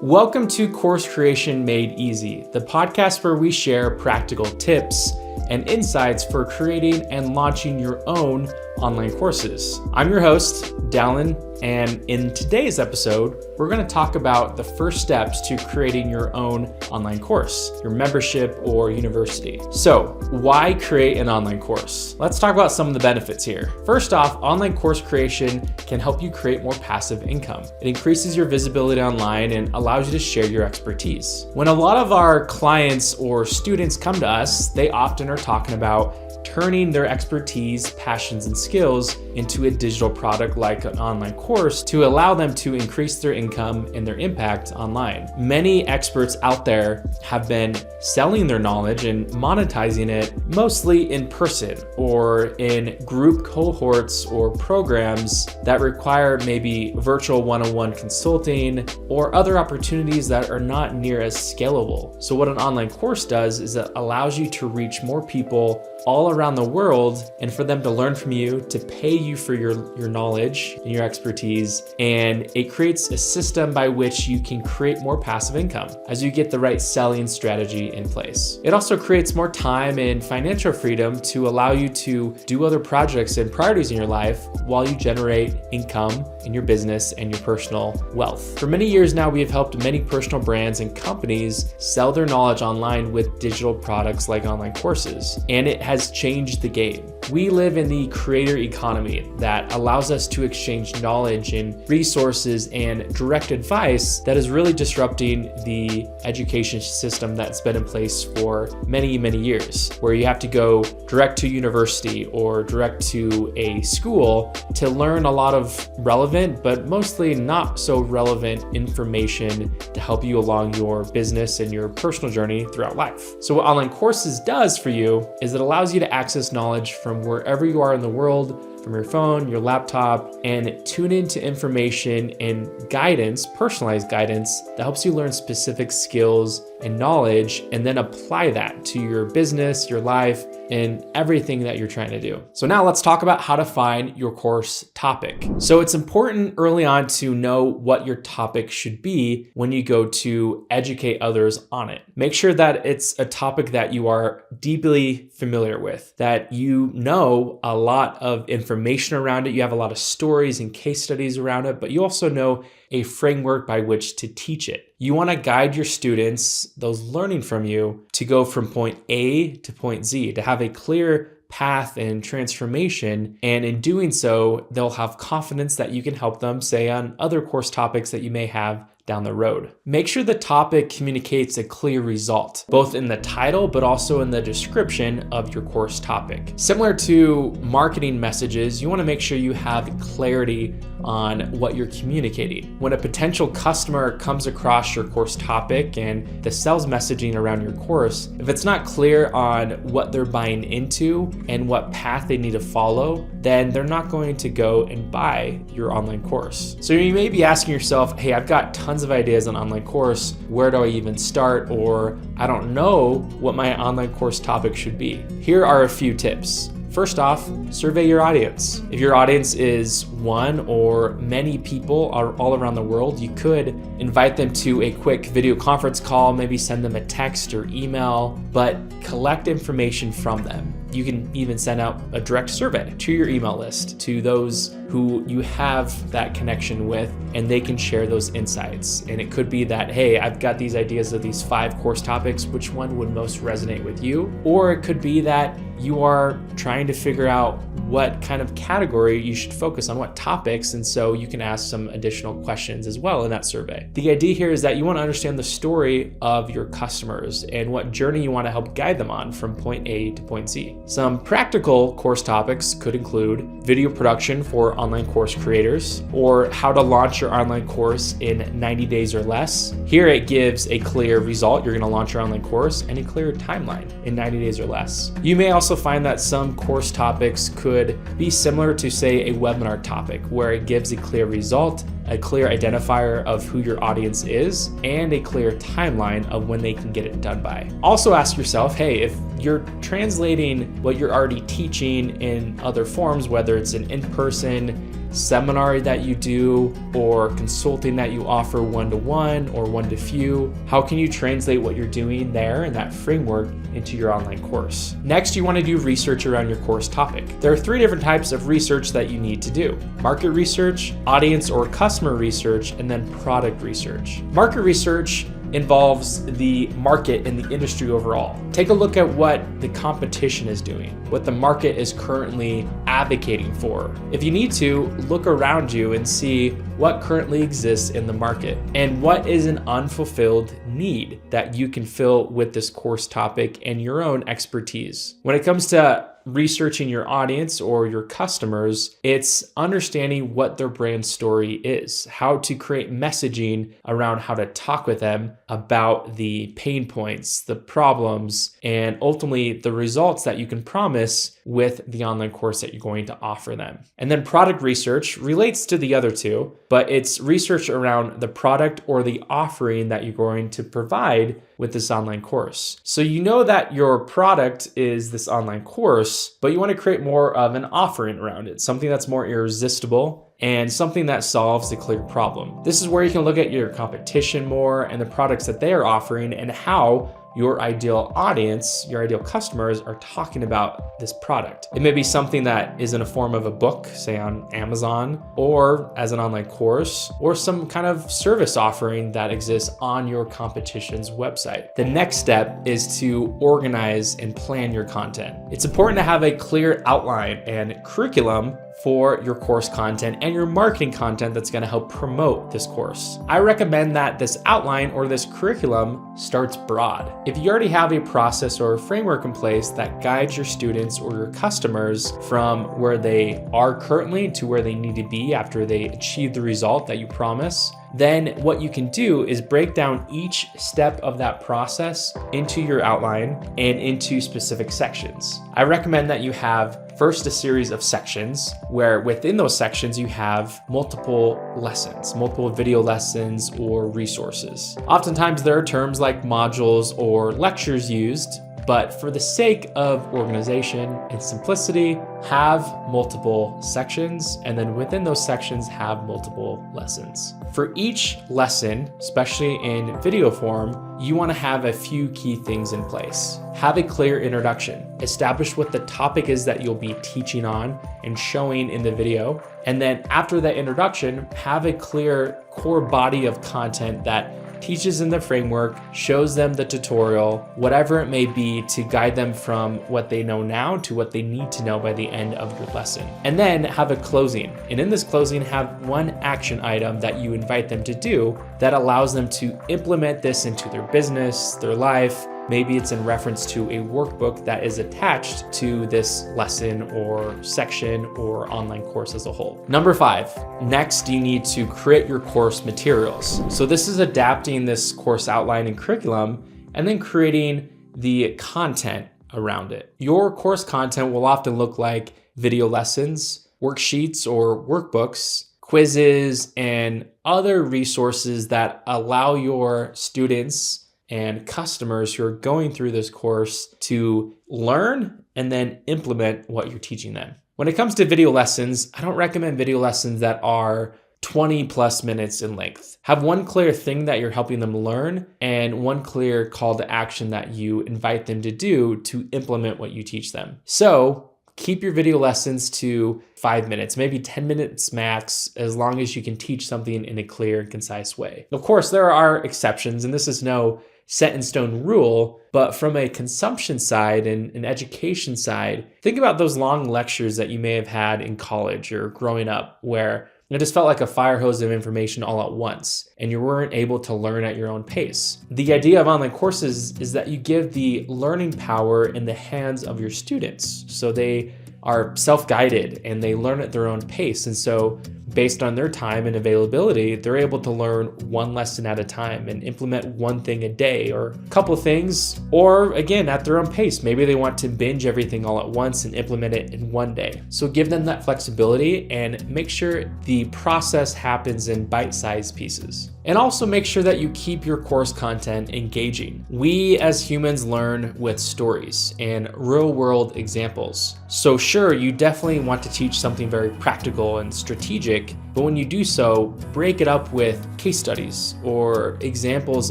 Welcome to Course Creation Made Easy, the podcast where we share practical tips and insights for creating and launching your own online courses. I'm your host, Dallin, and in today's episode, we're going to talk about the first steps to creating your own online course, your membership or university. So, why create an online course? Let's talk about some of the benefits here. First off, online course creation can help you create more passive income. It increases your visibility online and allows you to share your expertise. When a lot of our clients or students come to us, they often are talking about turning their expertise, passions, and skills into a digital product like an online course to allow them to increase their income and their impact online. Many experts out there have been selling their knowledge and monetizing it mostly in person or in group cohorts or programs that require maybe virtual one-on-one consulting or other opportunities that are not near as scalable. So what an online course does is it allows you to reach more people all around the world and for them to learn from you, to pay you for your knowledge and your expertise. And it creates a system by which you can create more passive income as you get the right selling strategy in place. It also creates more time and financial freedom to allow you to do other projects and priorities in your life while you generate income in your business and your personal wealth. For many years now, we have helped many personal brands and companies sell their knowledge online with digital products like online courses, and it has changed the game. We live in the creator economy that allows us to exchange knowledge and resources and direct advice that is really disrupting the education system that's been in place for many, many years, where you have to go direct to university or direct to a school to learn a lot of relevant, but mostly not so relevant information to help you along your business and your personal journey throughout life. So what online courses does for you is it allows you to access knowledge from wherever you are in the world, from your phone, your laptop, and tune into information and guidance, personalized guidance that helps you learn specific skills and knowledge, and then apply that to your business, your life, and everything that you're trying to do. So now let's talk about how to find your course topic. So it's important early on to know what your topic should be when you go to educate others on it. Make sure that it's a topic that you are deeply familiar with, that you know a lot of information around it, you have a lot of stories and case studies around it, but you also know a framework by which to teach it. You want to guide your students, those learning from you, to go from point A to point Z, to have a clear path and transformation. And in doing so, they'll have confidence that you can help them, say, on other course topics that you may have down the road. Make sure the topic communicates a clear result, both in the title, but also in the description of your course topic. Similar to marketing messages, you want to make sure you have clarity on what you're communicating. When a potential customer comes across your course topic and the sales messaging around your course, if it's not clear on what they're buying into and what path they need to follow, then they're not going to go and buy your online course. So you may be asking yourself, hey, I've got tons of ideas on online course. Where do I even start? Or I don't know what my online course topic should be. Here are a few tips. First off, survey your audience. If your audience is one or many people are all around the world, you could invite them to a quick video conference call, maybe send them a text or email, but collect information from them. You can even send out a direct survey to your email list, to those who you have that connection with, and they can share those insights. And it could be that, hey, I've got these ideas of these 5 course topics, which one would most resonate with you? Or it could be that you are trying to figure out what kind of category you should focus on, what topics, and so you can ask some additional questions as well in that survey. The idea here is that you want to understand the story of your customers and what journey you want to help guide them on from point A to point Z. Some practical course topics could include video production for online course creators, or how to launch your online course in 90 days or less. Here it gives a clear result. You're going to launch your online course and a clear timeline in 90 days or less. You may also find that some course topics could be similar to, say, a webinar topic, where it gives a clear result, a clear identifier of who your audience is, and a clear timeline of when they can get it done by. Also ask yourself, hey, if you're translating what you're already teaching in other forms, whether it's an in-person seminar that you do or consulting that you offer one-to-one or one-to-few? How can you translate what you're doing there in that framework into your online course? Next, you want to do research around your course topic. There are 3 different types of research that you need to do: market research, audience or customer research, and then product research. Market research involves the market and the industry overall. Take a look at what the competition is doing, what the market is currently advocating for. If you need to, look around you and see what currently exists in the market and what is an unfulfilled need that you can fill with this course topic and your own expertise. When it comes to researching your audience or your customers, it's understanding what their brand story is, how to create messaging around how to talk with them about the pain points, the problems, and ultimately the results that you can promise with the online course that you're going to offer them. And then product research relates to the other 2, but it's research around the product or the offering that you're going to provide with this online course. So you know that your product is this online course, but you want to create more of an offering around it, something that's more irresistible and something that solves a clear problem. This is where you can look at your competition more and the products that they are offering and how your ideal audience, your ideal customers are talking about this product. It may be something that is in a form of a book, say on Amazon, or as an online course, or some kind of service offering that exists on your competition's website. The next step is to organize and plan your content. It's important to have a clear outline and curriculum for your course content and your marketing content that's going to help promote this course. I recommend that this outline or this curriculum starts broad. If you already have a process or a framework in place that guides your students or your customers from where they are currently to where they need to be after they achieve the result that you promise, then what you can do is break down each step of that process into your outline and into specific sections. I recommend that you have first a series of sections where within those sections you have multiple lessons, multiple video lessons or resources. Oftentimes there are terms like modules or lectures used, but for the sake of organization and simplicity, have multiple sections, and then within those sections have multiple lessons. For each lesson, especially in video form, you want to have a few key things in place. Have a clear introduction. Establish what the topic is that you'll be teaching on and showing in the video. And then after that introduction, have a clear core body of content that teaches in the framework, shows them the tutorial, whatever it may be, to guide them from what they know now to what they need to know by the end of your lesson. And then have a closing. And in this closing, have one action item that you invite them to do that allows them to implement this into their business, their life. Maybe it's in reference to a workbook that is attached to this lesson or section or online course as a whole. Number 5, next you need to create your course materials. So this is adapting this course outline and curriculum and then creating the content around it. Your course content will often look like video lessons, worksheets or workbooks, quizzes, and other resources that allow your students and customers who are going through this course to learn and then implement what you're teaching them. When it comes to video lessons, I don't recommend video lessons that are 20 plus minutes in length. Have one clear thing that you're helping them learn and one clear call to action that you invite them to do to implement what you teach them. So keep your video lessons to 5 minutes, maybe 10 minutes max, as long as you can teach something in a clear and concise way. Of course, there are exceptions, and this is no set in stone rule, but from a consumption side and an education side, think about those long lectures that you may have had in college or growing up where it just felt like a fire hose of information all at once, and you weren't able to learn at your own pace. The idea of online courses is that you give the learning power in the hands of your students, so they are self-guided and they learn at their own pace. And so based on their time and availability, they're able to learn one lesson at a time and implement one thing a day or a couple things, or again, at their own pace. Maybe they want to binge everything all at once and implement it in one day. So give them that flexibility and make sure the process happens in bite-sized pieces. And also make sure that you keep your course content engaging. We as humans learn with stories and real-world examples. So sure, you definitely want to teach something very practical and strategic, but when you do so, break it up with case studies or examples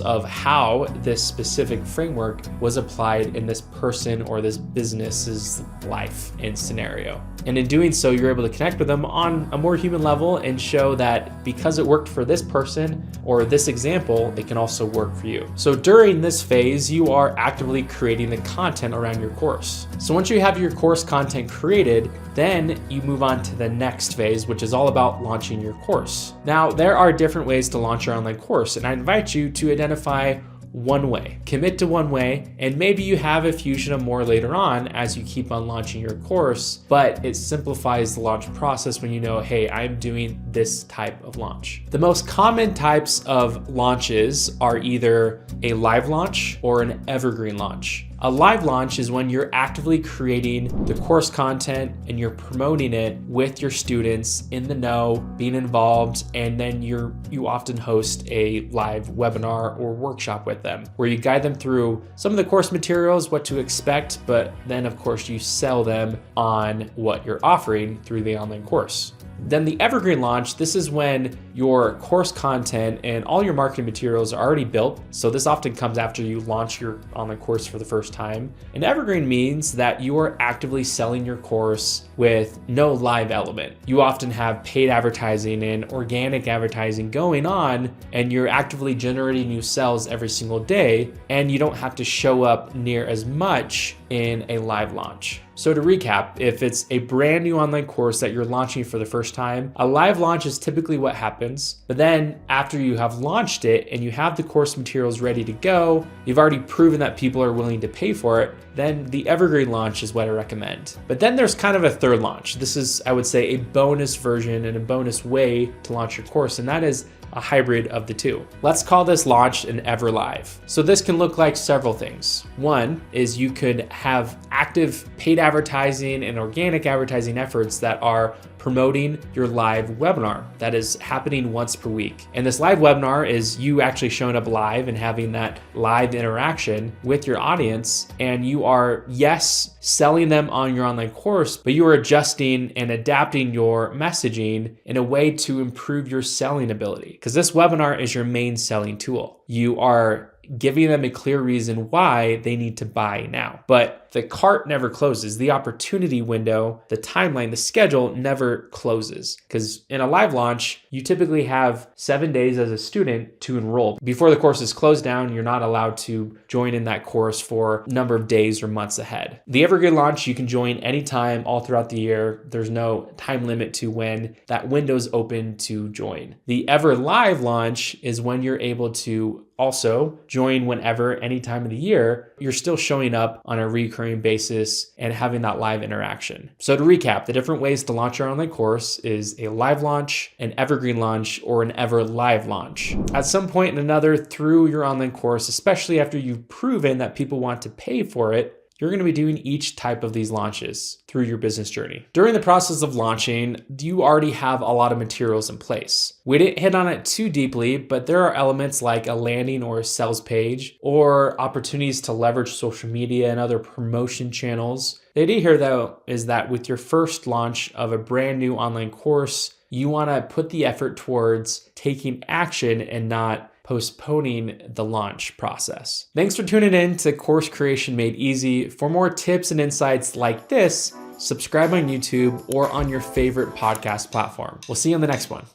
of how this specific framework was applied in this person or this business's life and scenario. And in doing so, you're able to connect with them on a more human level and show that because it worked for this person or this example, it can also work for you. So during this phase, you are actively creating the content around your course. So once you have your course content created, then you move on to the next phase, which is all about launching your course. Now, there are different ways to launch your online course, and I invite you to identify one way. Commit to one way, and maybe you have a fusion of more later on as you keep on launching your course, but it simplifies the launch process when you know, hey, I'm doing this type of launch. The most common types of launches are either a live launch or an evergreen launch. A live launch is when you're actively creating the course content and you're promoting it with your students in the know, being involved, and then you often host a live webinar or workshop with them where you guide them through some of the course materials, what to expect, but then of course you sell them on what you're offering through the online course. Then the evergreen launch, this is when your course content and all your marketing materials are already built. So this often comes after you launch your online course for the first time. And evergreen means that you are actively selling your course with no live element. You often have paid advertising and organic advertising going on, and you're actively generating new sales every single day, and you don't have to show up near as much in a live launch. So to recap, if it's a brand new online course that you're launching for the first time, a live launch is typically what happens. But then after you have launched it and you have the course materials ready to go, you've already proven that people are willing to pay for it, then the evergreen launch is what I recommend. But then there's kind of a third launch. This is, I would say, a bonus version and a bonus way to launch your course, and that is a hybrid of the two. Let's call this launch an ever live. So this can look like several things. One is you could have active paid advertising and organic advertising efforts that are promoting your live webinar that is happening once per week. And this live webinar is you actually showing up live and having that live interaction with your audience. And you are, yes, selling them on your online course, but you are adjusting and adapting your messaging in a way to improve your selling ability. Because this webinar is your main selling tool. You are giving them a clear reason why they need to buy now. But the cart never closes. The opportunity window, the timeline, the schedule never closes. Because in a live launch, you typically have 7 days as a student to enroll. Before the course is closed down, you're not allowed to join in that course for a number of days or months ahead. The evergreen launch, you can join anytime all throughout the year. There's no time limit to when that window's open to join. The ever live launch is when you're able to also join whenever, any time of the year. You're still showing up on a recurring basis and having that live interaction. So to recap, the different ways to launch your online course is a live launch, an evergreen launch, or an ever live launch. At some point or another through your online course, especially after you've proven that people want to pay for it, you're going to be doing each type of these launches through your business journey. During the process of launching, you already have a lot of materials in place. We didn't hit on it too deeply, but there are elements like a landing or a sales page or opportunities to leverage social media and other promotion channels. The idea here, though, is that with your first launch of a brand new online course, you want to put the effort towards taking action and not postponing the launch process. Thanks for tuning in to Course Creation Made Easy. For more tips and insights like this, subscribe on YouTube or on your favorite podcast platform. We'll see you on the next one.